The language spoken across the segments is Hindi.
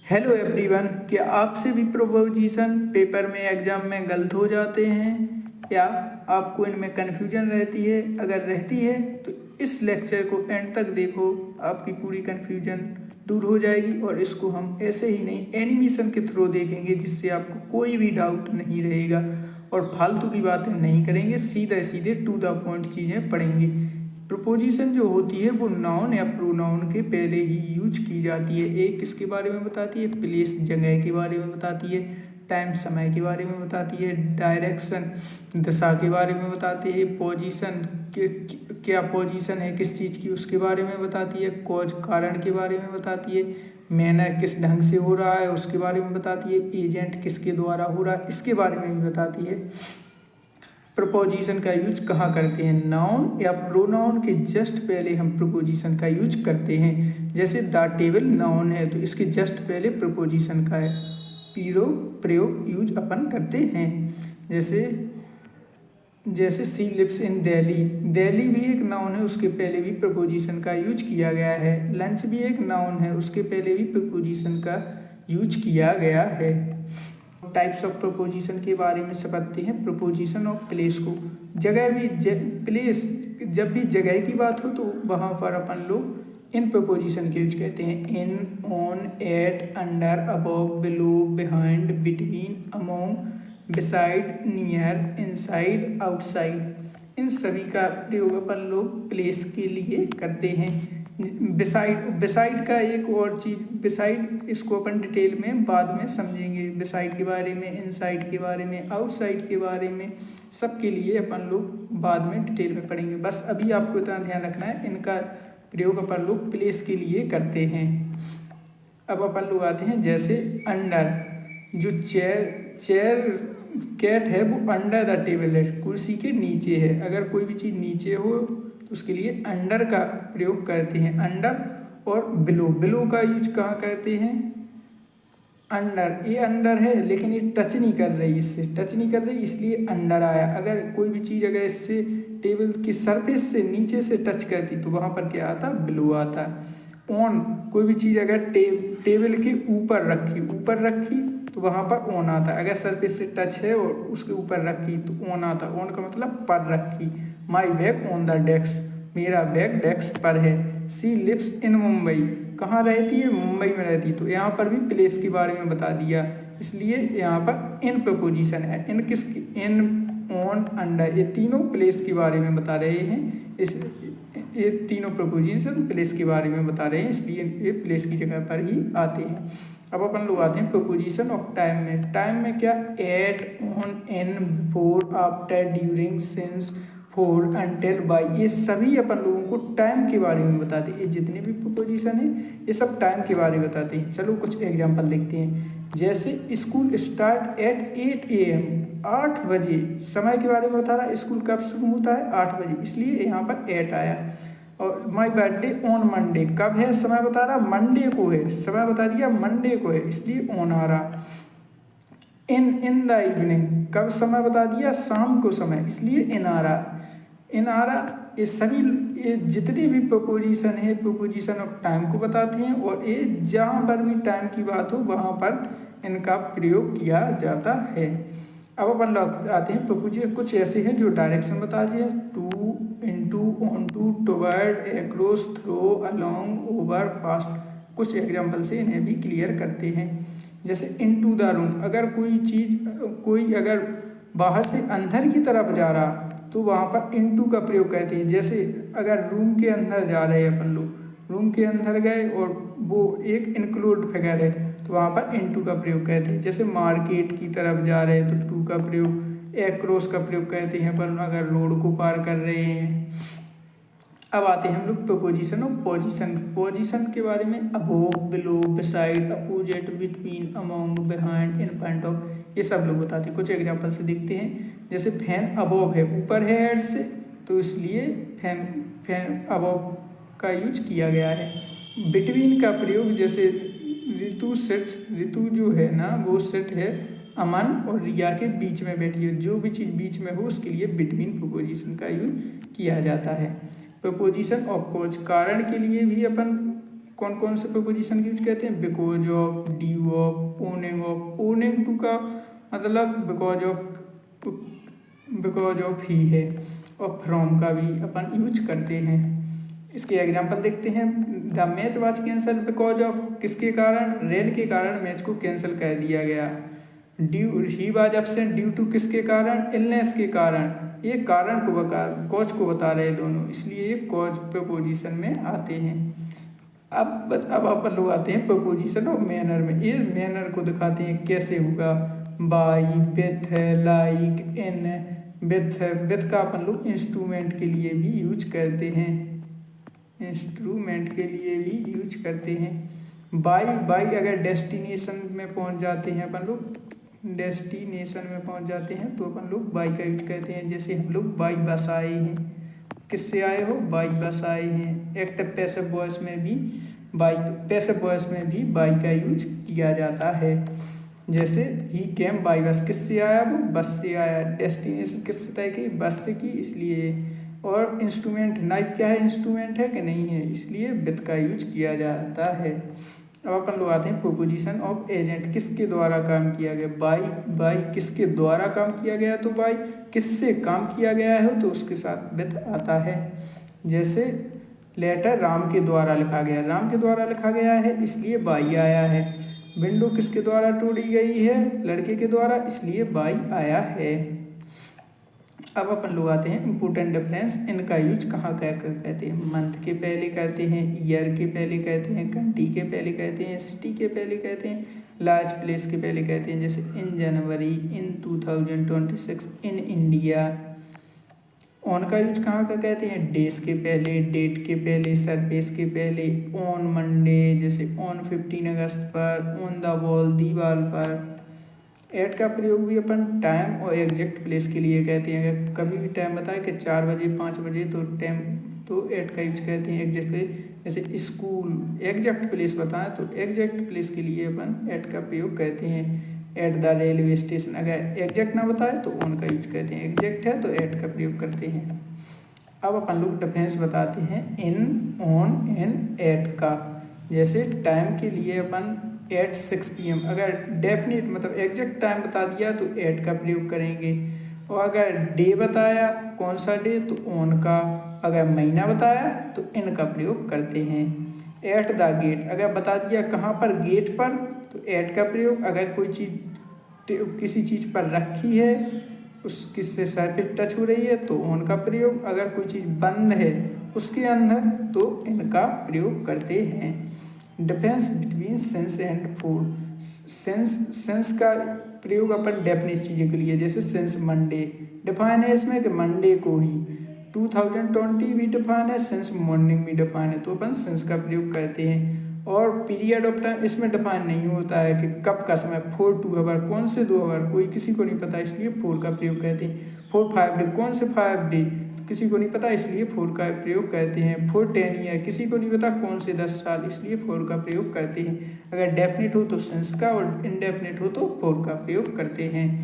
हेलो एवरीवन, क्या आपसे भी प्रोपोजिशन पेपर में एग्जाम में गलत हो जाते हैं या आपको इनमें कन्फ्यूजन रहती है? अगर रहती है तो इस लेक्चर को एंड तक देखो, आपकी पूरी कन्फ्यूजन दूर हो जाएगी। और इसको हम ऐसे ही नहीं, एनिमेशन के थ्रू देखेंगे, जिससे आपको कोई भी डाउट नहीं रहेगा और फालतू की बातें नहीं करेंगे, सीधे सीधे टू द पॉइंट चीज़ें पढ़ेंगे। प्रपोजिशन जो होती है वो नाउन या प्रोनाउन के पहले ही यूज की जाती है। एक किसके बारे में बताती है? प्लेस, जगह के बारे में बताती है। टाइम, समय के बारे में बताती है। डायरेक्शन, दिशा के बारे में बताती है। पोजीशन, क्या पोजीशन है किस चीज़ की, उसके बारे में बताती है। कॉज, कारण के बारे में बताती है। मैनर, किस ढंग से हो रहा है उसके बारे में बताती है। एजेंट, किसके द्वारा हो रहा है इसके बारे में भी बताती है। प्रपोजिशन का यूज कहाँ करते हैं? नाउन या प्रोनाउन के जस्ट पहले हम प्रपोजिशन का यूज करते हैं। जैसे द टेबल नाउन है तो इसके जस्ट पहले प्रपोजिशन का है प्रयोग यूज अपन करते हैं। जैसे she lives in Delhi, Delhi भी एक नाउन है, उसके पहले भी प्रपोजिशन का यूज किया गया है। लंच भी एक नाउन है, उसके पहले भी प्रपोजिशन का यूज किया गया है। टाइप्स ऑफ प्रपोजिशन के बारे में समझते हैं। प्रपोजिशन ऑफ प्लेस को, जगह भी प्लेस, जब भी जगह की बात हो तो वहाँ पर अपन लोग इन प्रपोजिशन के यूज कहते हैं। In, on, at, under, above, below, behind, between, among, beside, near, inside, outside. इन सभी का प्रयोग अपन लोग प्लेस के लिए करते हैं। बिसाइड का एक और चीज़, बिसाइड इसको अपन डिटेल में बाद में समझेंगे। बिसाइड के बारे में, इनसाइड के बारे में, आउटसाइड के बारे में, सब के लिए अपन लोग बाद में डिटेल में पढ़ेंगे। बस अभी आपको इतना ध्यान रखना है, इनका प्रयोग अपन लोग प्लेस के लिए करते हैं। अब अपन लोग आते हैं जैसे अंडर, जो चेयर कैट है वो अंडर द टेबल है, कुर्सी के नीचे है। अगर कोई भी चीज़ नीचे हो तो उसके लिए अंडर का प्रयोग करते हैं। अंडर और बिलो, बिलो का यूज कहाँ करते हैं? अंडर, ये अंडर है लेकिन ये टच नहीं कर रही, इससे टच नहीं कर रही इसलिए अंडर आया। अगर कोई भी चीज़ अगर इससे टेबल की सरफेस से नीचे से टच करती तो वहाँ पर क्या आता? बिलो आता। ऑन, कोई भी चीज़ अगर टेबल के ऊपर रखी तो वहाँ पर ऑन आता। अगर सरफेस से टच है और उसके ऊपर रखी तो ऑन आता। ऑन का मतलब पर रखी। My bag on the desk, मेरा बैग डेस्क पर है। सी लिव्स इन मुंबई, कहाँ रहती है? मुंबई में रहती। तो यहाँ पर भी प्लेस के बारे में बता दिया, इसलिए यहाँ पर इन प्रपोजिशन है। इन किसकी? इन, ऑन, अंडर, ये तीनों प्लेस के बारे में बता रहे हैं। ये तीनों प्रपोजिशन प्लेस के बारे में बता रहे हैं, इसलिए ये प्लेस की जगह पर ही आते हैं। अब अपन लोग आते हैं प्रपोजिशन ऑफ टाइम में। टाइम में क्या? At, on, in, before, after, during, since, for, until, by, ये सभी अपन लोगों को टाइम के बारे में बताते हैं। ये जितने भी प्रपोजिशन है ये सब टाइम के बारे में बताते हैं। चलो कुछ एग्जांपल देखते हैं। जैसे स्कूल स्टार्ट एट 8 AM, 8 बजे, समय के बारे में बता रहा है। स्कूल कब शुरू होता है? 8 बजे, इसलिए यहाँ पर 8 आया। और माई बर्थडे ऑन मंडे, कब है? समय बता रहा मंडे को है, समय बता दिया मंडे को है, इसलिए ऑन आ रहा। इन द इवनिंग, कब समय बता दिया? शाम को समय, इसलिए इन आ रहा। इन आ रहा, ये सभी, ये जितने भी प्रपोजिशन है प्रपोजिशन ऑफ टाइम को बताते हैं। और ये जहाँ पर भी टाइम की बात हो वहाँ पर इनका प्रयोग किया जाता है। अब अपन लोग आते हैं प्रपोजिशन, कुछ ऐसे हैं जो डायरेक्शन बता दिए। To, into, on to, toward, across, through, along, over, fast. कुछ एग्जाम्पल से इन्हें भी क्लियर करते हैं। जैसे इनटू द रूम, अगर कोई अगर बाहर से अंदर की तरफ जा रहा तो वहाँ पर इनटू का प्रयोग करते हैं। जैसे अगर रूम के अंदर जा रहे हैं अपन लोग, रूम के अंदर गए और वो एक इंक्लूड फिगर है तो वहाँ पर इनटू का प्रयोग करते हैं। जैसे मार्केट की तरफ जा रहे हैं तो टू का प्रयोग, एक्रॉस का प्रयोग करते हैं अपन अगर रोड को पार कर रहे हैं। अब आते हैं हम लोग प्रपोजिशन ऑफ पोजीशन। पोजीशन के बारे में above, below, beside, opposite, between, among, behind, in front of, ये सब लोग बताते हैं। कुछ एग्जांपल से देखते हैं। जैसे फैन अबोव है, ऊपर है हेड से, तो इसलिए फैन अबोव का यूज किया गया है। बिटवीन का प्रयोग, जैसे ऋतु सेट्स, ऋतु जो है ना वो सेट है अमन और रिया के बीच में बैठी है। जो भी चीज़ बीच में हो उसके लिए बिटवीन प्रपोजिशन का यूज किया जाता है। प्रपोजिशन ऑफ कॉज, कारण के लिए भी अपन कौन कौन से प्रपोजिशन यूज करते हैं? Because of, due of, owing of. Owing to का मतलब बिकॉज ऑफ ही है, और फ्रॉम का भी अपन यूज करते हैं। इसके एग्जाम्पल देखते हैं। The match was cancel because of, किसके कारण? रेन के कारण मैच को कैंसिल कर दिया गया। Due, he was absent due to, किसके कारण? इलनेस के कारण। ये कारण को कॉज को बता रहे दोनों, इसलिए ये कॉज प्रपोजिशन में आते हैं। अब अपन लोग आते हैं प्रपोजिशन ऑफ मैनर में। ये मैनर को दिखाते हैं कैसे होगा। By, with, like, in. With का अपन लोग इंस्ट्रूमेंट के लिए भी यूज करते हैं, इंस्ट्रूमेंट के लिए भी यूज करते हैं। बाई अगर डेस्टिनेशन में पहुंच जाते हैं अपन लोग, डेस्टिनेशन में पहुंच जाते हैं तो अपन लोग बाई का यूज करते हैं। जैसे हम लोग बाई बस आए हैं, किससे आए हो? बाई बस आए हैं। एक्टिव पैसिव वॉइस में भी पैसिव वॉइस में भी बाई का यूज किया जाता है। जैसे ही केम बाई बस, किससे आया? वो बस से आया। डेस्टिनेशन किससे तय की? बस से की, इसलिए। और इंस्ट्रूमेंट, नाइफ क्या है? इंस्ट्रूमेंट है कि नहीं है, इसलिए विथ का यूज किया जाता है। अब अपन लोग आते हैं प्रोपोजिशन ऑफ एजेंट, किसके द्वारा काम किया गया? बाई किसके द्वारा काम किया गया? तो बाई। किससे काम किया गया है? तो उसके साथ विथ आता है। जैसे लेटर राम के द्वारा लिखा गया, राम के द्वारा लिखा गया है इसलिए बाई आया है। विंडो किसके द्वारा तोड़ी गई है? लड़के के द्वारा, इसलिए बाई आया है। अब अपन लोग आते हैं इम्पोर्टेंट डिफरेंस, इनका यूज कहाँ कहते हैं? मंथ के पहले कहते हैं, ईयर के पहले कहते हैं, कंट्री के पहले कहते हैं, सिटी के पहले कहते हैं, लार्ज प्लेस के पहले कहते हैं। जैसे इन जनवरी, इन 2026, इन इंडिया। ऑन का यूज कहाँ का कहते हैं? डेज के पहले, डेट के पहले, सरफेस के पहले। ऑन मंडे, जैसे ऑन 15 अगस्त पर, ऑन द वॉल, दीवार पर। एट का प्रयोग भी अपन टाइम और एग्जैक्ट प्लेस के लिए कहते हैं। अगर कभी भी टाइम बताए कि 4 बजे 5 बजे तो टाइम तो एट का यूज कहते हैं। एग्जैक्ट प्लेस, जैसे स्कूल, एग्जैक्ट प्लेस बताएं तो एग्जैक्ट प्लेस के लिए अपन एट का प्रयोग कहते हैं। एट द रेलवे स्टेशन, अगर एग्जैक्ट ना बताए तो ऑन का यूज कहते हैं। एग्जैक्ट है तो एट का प्रयोग करते हैं। अब अपन लोग डिफरेंस बताते हैं इन, ऑन, एंड एट का। जैसे टाइम के लिए अपन एट 6 PM, अगर डेफिनेट मतलब एग्जैक्ट टाइम बता दिया तो एट का प्रयोग करेंगे। और अगर डे बताया कौन सा डे तो ऑन का, अगर महीना बताया तो इन का प्रयोग करते हैं। एट द गेट, अगर बता दिया कहाँ पर? गेट पर, तो एट का प्रयोग। अगर कोई चीज़ किसी चीज़ पर रखी है, उस किससे सरफेस टच हो रही है तो ऑन का प्रयोग। अगर कोई चीज़ बंद है उसके अंदर तो इनका प्रयोग करते हैं। Difference between sense and food, sense का प्रयोग अपन डेफिनेट चीज़ों के लिए, जैसे सेंस मंडे डिफाइन है इसमें कि मंडे को ही। 2020 भी डिफाइन है, सेंस मॉर्निंग भी डिफाइन है, तो अपन सेंस का प्रयोग करते हैं। और पीरियड ऑफ टाइम इसमें डिफाइन नहीं होता है कि कब का समय, 4 2 आवर, कौन से 2 आवर कोई किसी को नहीं पता, इसलिए 4 का प्रयोग करते हैं। 4 5 डे, कौन से 5 डे किसी को नहीं पता, इसलिए 4 का प्रयोग करते हैं। 4 10 ईयर, किसी को नहीं पता कौन से 10 साल, इसलिए 4 का प्रयोग करते हैं। अगर डेफिनेट हो तो सेंस का, और इनडेफिनेट हो तो 4 का प्रयोग करते हैं।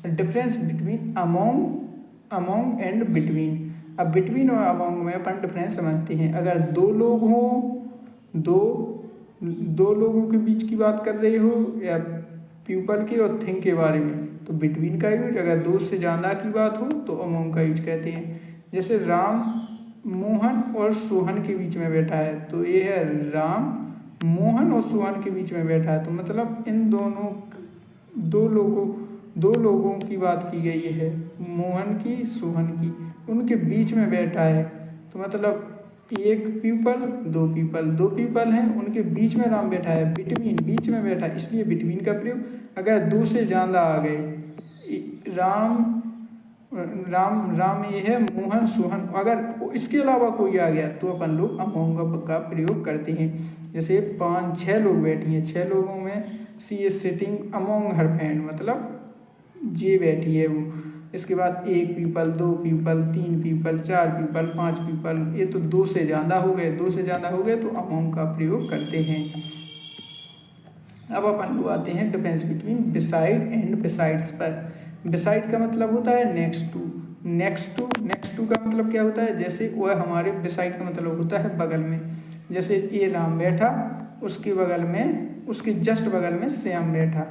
Difference between among and between, अब बिटवीन और अमोंग में अपन डिफरेंस समझते हैं। अगर दो लोग हों, दो लोगों के बीच की बात कर रहे हो, या पीपल के और थिंग के बारे में, तो बिटवीन का यूज। अगर दो से ज़्यादा की बात हो तो अमोंग का यूज कहते हैं। जैसे राम मोहन और सोहन के बीच में बैठा है, तो ये है राम मोहन और सोहन के बीच में बैठा है, तो मतलब इन दोनों दो लोगों की बात की गई है, मोहन की सोहन की, उनके बीच में बैठा है, तो मतलब एक पीपल दो पीपल हैं, उनके बीच में राम बैठा है, बिटवीन बीच में बैठा है, इसलिए बिटवीन का प्रयोग। अगर दो से ज़्यादा आ गए, राम ये है, मोहन सोहन, अगर इसके अलावा कोई आ गया तो अपन लोग अमोंग का प्रयोग करते हैं। जैसे 5-6 लोग बैठे हैं, 6 लोगों में she is sitting among her friend, मतलब जे बैठी है वो। इसके बाद 1 people, 2 people, 3 people, 4 people, 5 people, ये तो 2 से ज़्यादा हो गए, तो अमोंग का प्रयोग करते हैं। अब अपन लोग आते हैं difference between beside and besides पर। बिसाइड का मतलब होता है नेक्स्ट टू का मतलब क्या होता है? जैसे वह हमारे, बिसाइड का मतलब होता है बगल में। जैसे ए राम बैठा, उसके बगल में, उसके जस्ट बगल में श्याम बैठा,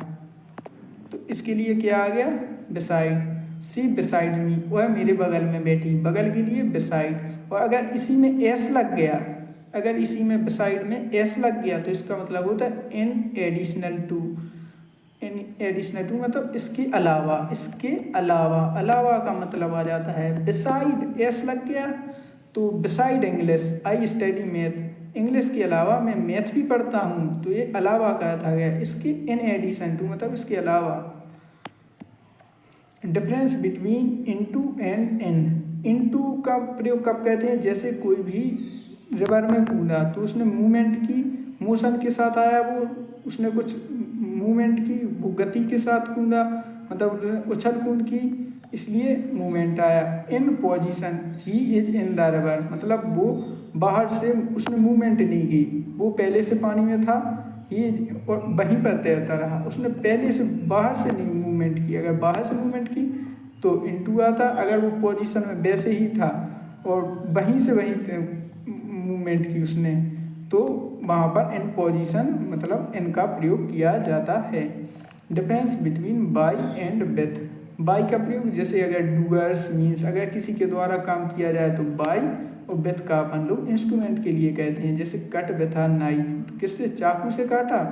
तो इसके लिए क्या आ गया, बिसाइड। सी बिसाइड मी, वह मेरे बगल में बैठी, बगल के लिए बिसाइड। और अगर इसी में एस लग गया, अगर इसी में बिसाइड में एस लग गया तो इसका मतलब होता है in additional to. In additional to मतलब इसके अलावा, इसके अलावा, अलावा का मतलब आ जाता है बिसाइड। एस लग गया तो beside English I study math, English के अलावा मैं मैथ भी पढ़ता हूँ, तो ये अलावा का था गया। इसके इन एडिशन टू मतलब इसके अलावा। Difference between into and in, into का प्रयोग कब कहते हैं, जैसे कोई भी रिवर में कूदा तो उसने मूवमेंट की, मोशन के साथ आया वो, उसने कुछ मूवमेंट की, वो गति के साथ कूदा, मतलब उछल कूद की, इसलिए मूवमेंट आया। इन position he is in the river, मतलब वो बाहर से उसने मूवमेंट नहीं की, वो पहले से पानी में था, ये और वहीं पर तैरता रहा, उसने पहले से बाहर से नहीं मूवमेंट की। अगर बाहर से मूवमेंट की तो इनटू आता, अगर वो पोजीशन में वैसे ही था और वहीं से वहीं मूवमेंट की उसने, तो वहाँ पर इन पोजीशन मतलब इनका प्रयोग किया जाता है। Difference between by and with, by का प्रयोग जैसे अगर डूअर्स मीन्स अगर किसी के द्वारा काम किया जाए तो बाय, और विथ का अपन लोग इंस्ट्रूमेंट के लिए कहते हैं, जैसे कट विथ अ नाइफ, किससे, चाकू से काटा,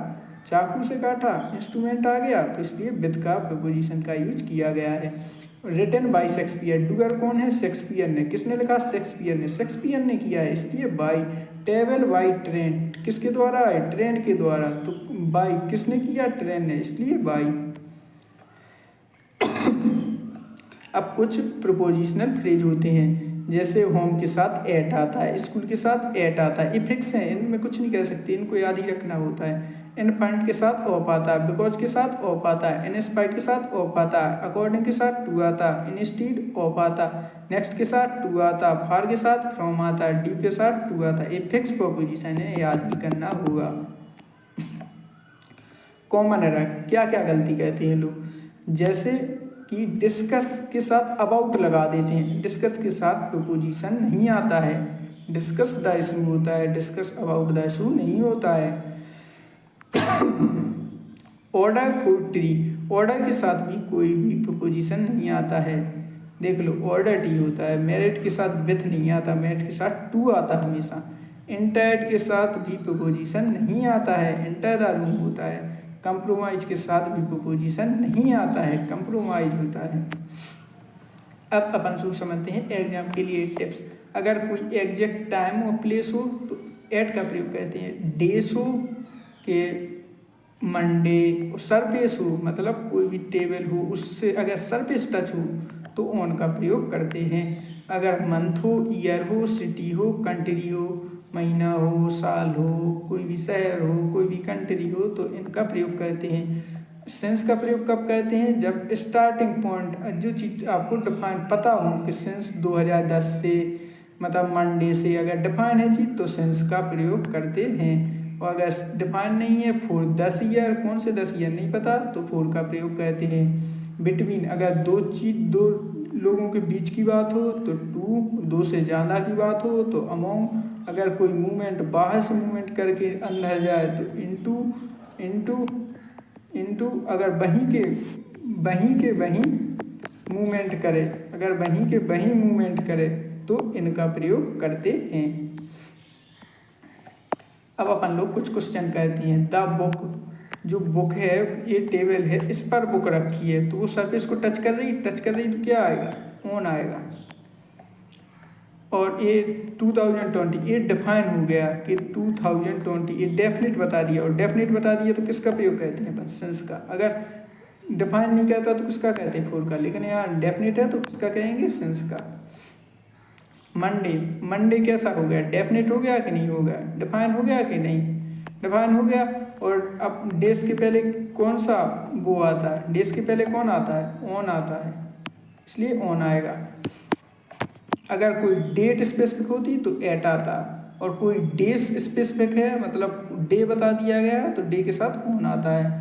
चाकू से काटा, इंस्ट्रूमेंट आ गया, तो इसलिए विथ का प्रपोजिशन का यूज किया गया है। रिटन बाय शेक्सपियर, डूअर कौन है, शेक्सपियर ने, किसने लिखा, शेक्सपियर ने, शेक्सपियर ने किया है, इसलिए बाय। ट्रेवल बाय ट्रेन, किसके द्वारा है, ट्रेन के द्वारा, तो बाय किसने किया, ट्रेन ने, इसलिए बाय। अब कुछ प्रोपोजिशनल फ्रेज होते हैं, जैसे होम के साथ एट आता है, स्कूल के साथ एट आता है, ये फिक्स है, इनमें कुछ नहीं कह सकते, इनको याद ही रखना होता है। इन फ्रंट के साथ ऑफ आता है, बिकॉज के साथ ऑफ आता है, इन स्पाइट के साथ ऑफ आता है, अकॉर्डिंग के साथ टू आता है, इन स्टीड ऑफ आता, नेक्स्ट के साथ टू आता, फार के साथ फ्रॉम आता है, ड्यू के साथ टू आता है, ये फिक्स प्रोपोजिशन है, याद ही करना होगा। कॉमन एरर, क्या क्या गलती कहते हैं लोग, जैसे कि डिस्कस के साथ अबाउट लगा देते हैं, डिस्कस के साथ प्रोपोजिशन नहीं आता है, डिस्कस द इशू होता है, डिस्कस अबाउट द इशू नहीं होता है। ऑर्डर फॉर ट्री, ऑर्डर के साथ भी कोई भी प्रोपोजिशन नहीं आता है, देख लो ऑर्डर टी होता है। मेरिट के साथ विथ नहीं आता, मेरिट के साथ टू आता हमेशा। इंटर्ड के साथ भी प्रोपोजिशन नहीं आता है, इंटर द रूम होता है। कंप्रोमाइज के साथ भी प्रोपोजिशन नहीं आता है, कंप्रोमाइज होता है। अब अपन शुरू समझते हैं एग्जाम के लिए टिप्स। अगर कोई एग्जैक्ट टाइम और प्लेस हो तो एट का प्रयोग करते हैं, डेज हो के मंडे, सरफेस हो मतलब कोई भी टेबल हो उससे अगर सरफेस टच हो तो ऑन का प्रयोग करते हैं। अगर मंथ हो, ईयर हो, सिटी हो, कंट्री हो, महीना हो, साल हो, कोई भी शहर हो, कोई भी कंट्री हो, तो इनका प्रयोग करते हैं। सेंस का प्रयोग कब करते हैं, जब स्टार्टिंग पॉइंट जो चीज़ आपको डिफाइन पता हो कि सेंस 2010 से मतलब मंडे से अगर डिफाइन है चीज़ तो सेंस का प्रयोग करते हैं। और अगर डिफाइन नहीं है फॉर 10 ईयर, कौन से 10 ईयर नहीं पता तो फॉर का प्रयोग करते हैं। बिटवीन, अगर दो लोगों के बीच की बात हो तो टू, दो से ज़्यादा की बात हो तो अमोंग, अगर कोई मूवमेंट बाहर से मूवमेंट करके अंदर जाए तो इनटू अगर वहीं के वहीं मूवमेंट करे, अगर वहीं के वहीं मूवमेंट करे तो इनका प्रयोग करते हैं। अब अपन लोग कुछ क्वेश्चन कहते हैं। द बुक, जो बुक है ये टेबल है, इस पर बुक रखी है तो वो सरफेस को टच कर रही तो क्या आएगा, ऑन आएगा। और ये 2020 ये डिफाइन हो गया कि 2020 ये डेफिनेट बता दिया, और डेफिनेट बता दिया तो किसका प्रयोग कहते हैं, बस सेंस का। अगर डिफाइन नहीं कहता तो किसका कहते हैं, फॉर का, लेकिन यहाँ डेफिनेट है तो किसका कहेंगे, सेंस का। मंडे कैसा हो गया, डेफिनेट हो गया कि नहीं हो गया, डिफाइन हो गया कि नहीं, डिफाइन हो गया। और अब डेज के पहले कौन सा वो आता है, डेज के पहले कौन आता है, ऑन आता है, इसलिए ऑन आएगा। अगर कोई डेट स्पेसिफिक होती तो एट आता, और कोई डेज स्पेसिफिक है मतलब डे बता दिया गया तो डे के साथ ऑन आता है।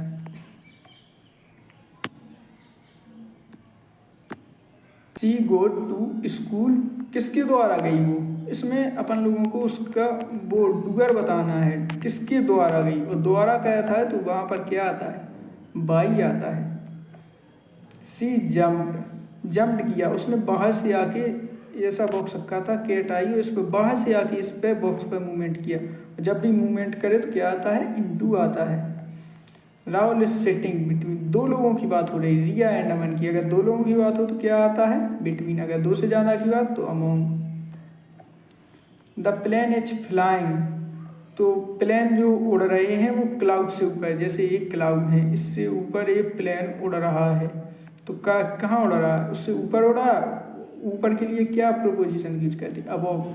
शी गो टू स्कूल, किसके द्वारा गई वो, इसमें अपन लोगों को उसका वो डूगर बताना है, किसके द्वारा गई, और द्वारा क्या था तो वहाँ पर क्या आता है, बाई आता है। सी जम्प्ड किया, उसने बाहर से आके, ऐसा बॉक्स रखा था, कैट आई इस पर बाहर से आके इस पे बॉक्स पे मूवमेंट किया। जब भी मूवमेंट करे तो क्या आता है, इनटू आता है। राहुल इज सिटिंग बिटवीन, दो लोगों की बात हो रही, रिया एंड अमन की। अगर दो लोगों की बात हो तो क्या आता है, बिटवीन। अगर दो से ज़्यादा की बात तो among. The plane is flying, तो प्लेन जो उड़ रहे हैं वो क्लाउड से ऊपर, जैसे एक क्लाउड है इससे ऊपर एक प्लेन उड़ रहा है, तो कहाँ उड़ रहा है, उससे ऊपर उड़ा। ऊपर के लिए क्या प्रोपोजिशन यूज करते हैं, above.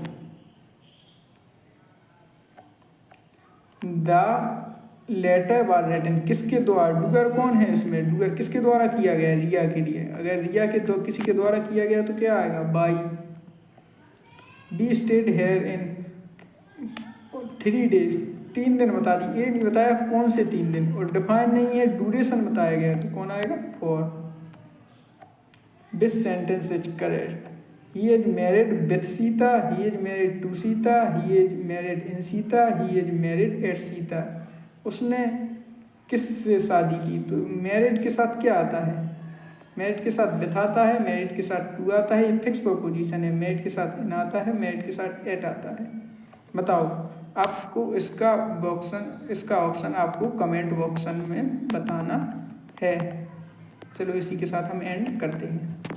The letter bar written, किसके द्वारा, डूगर कौन है इसमें, डूगर किसके द्वारा किया गया है, रिया के लिए। अगर रिया के दो किसी के द्वारा किया गया तो क्या आएगा, by. Be stayed here in 3 days, 3 दिन बता दी, ये नहीं बताया कौन से 3 दिन, और डिफाइन नहीं है, ड्यूरेशन बताया गया है, तो कौन आएगा, for. This sentence is correct. He is married with Sita, he is married to Sita, he is married in Sita, he is married at Sita. उसने किससे शादी की, तो मैरिड के साथ क्या आता है, मैरिड के साथ विथ आता है, मैरिड के साथ टू आता है, ये फिक्स प्रोपोजिशन है। मैरिड के साथ इन आता है, मैरिड के साथ एट आता है। बताओ आपको इसका ऑप्शन आपको कमेंट बॉक्स में बताना है। चलो इसी के साथ हम एंड करते हैं।